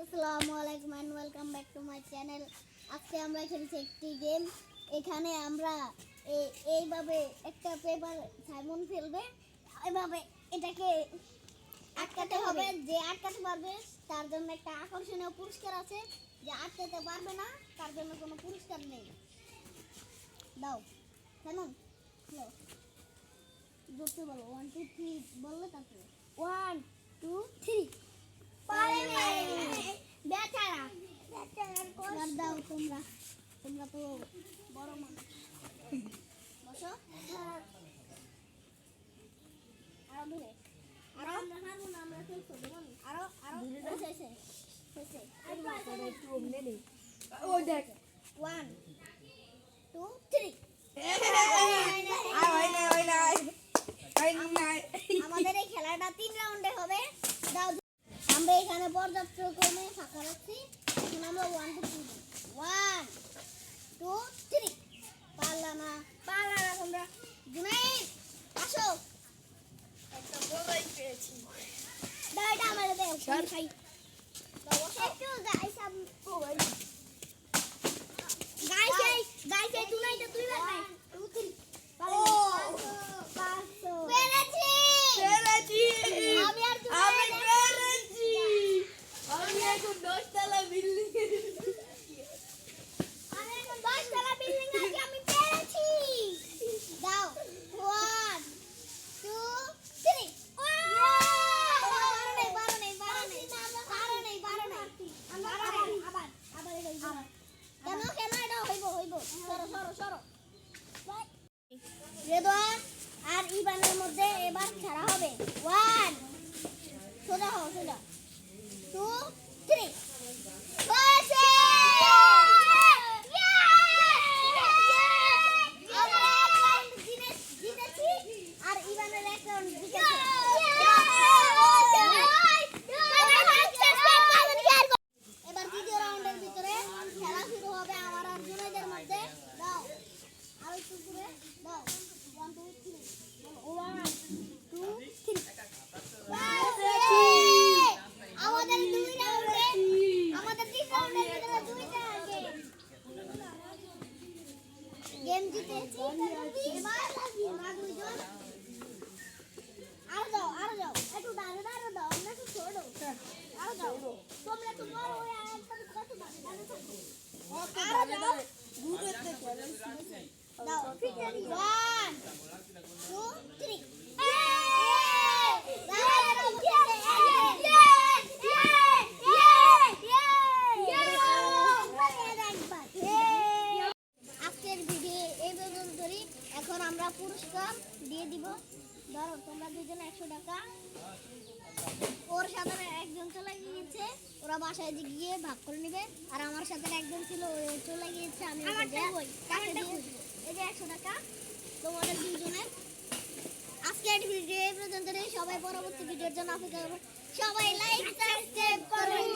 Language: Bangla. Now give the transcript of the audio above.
আসসালামু আলাইকুম and welcome back to my channel. আজকে আমরা খেলছি একটি গেম। এখানে আমরা এইভাবে একটা পেপার সাইমন ফেলবে, এইভাবে এটাকে আটকাতে হবে। যে আটকাতে পারবে তার জন্য একটা আকর্ষণীয় পুরস্কার আছে, যে আটকাতে পারবে না তার জন্য কোনো পুরস্কার নেই। দাও সাইমন, হ্যালো, জোরতে বলো 1 2 3 বললে তারপরে 1 2 3। দাও তোমরা তো বড় মানুষ, বসো। আরো দূরে, আরো আমরা হারবো না, আমরা খেলতে দেবো না। আরো শেষে একটু অমনে নেই। ওই দেখ 1 2 3। আমাদের এই খেলাটা 3 রাউন্ডে হবে। দাও, আমরা এখানে পর্যাপ্ত ক্রমে ফাঁকা রাখছি। এখন আমরা 1 2 3 1 2 3। পারলা না তোমরা। জুনাইদ আসো, একটা বড়ই পেয়েছি। দাও এটা আমারে দাও, খাই দাও। একটু গাইস গাইস জুনাইদ তুই বার নাই 2 3। রেদওয়ান আর ইবানের মধ্যে এবার খেলা হবে। 1 সোজা হও, সোজা 2 3। আর ইবানের এক রাউন্ড জিতেছে। এবার দ্বিতীয় রাউন্ডের ভিতরে খেলা শুরু হবে আমার আর জুনাইদের মধ্যে। দাও আরো একটু করে দাও। 1 2 3 1 2 3। আমাদের 2 রাউন্ডে, আমাদের 3 রাউন্ডের ভিতরে 2টা গেম জিতেছি। এবার আমরা দুইজন আরো যাও একটু দাঁড়াও দাও, আমরা একটু ছোট আরো যাও। তোমরা তো বড় হয়ে একদম কত দাঁড়াও থাকো। আরো যাও দূরে থেকে দাও। 1 2 3। আজকের ভিডিও এই পর্যন্তই। এখন আমরা পুরস্কার দিয়ে দিব। ধরো তোমরা দুজন 100 টাকা। ওর সাথে একজন চলে গিয়েছে, ওরা বাসায় গিয়ে ভাগ করে নেবে। আর আমার সাথে একজন ছিল, ও চলে গিয়েছে, আমি এই যে 100 টাকা তোমাদের দুজনের। আজকের ভিডিও এই পর্যন্তই। সবাই পরবর্তী ভিডিওর জন্য অপেক্ষা করুন। সবাই লাইক সাবস্ক্রাইব করুন।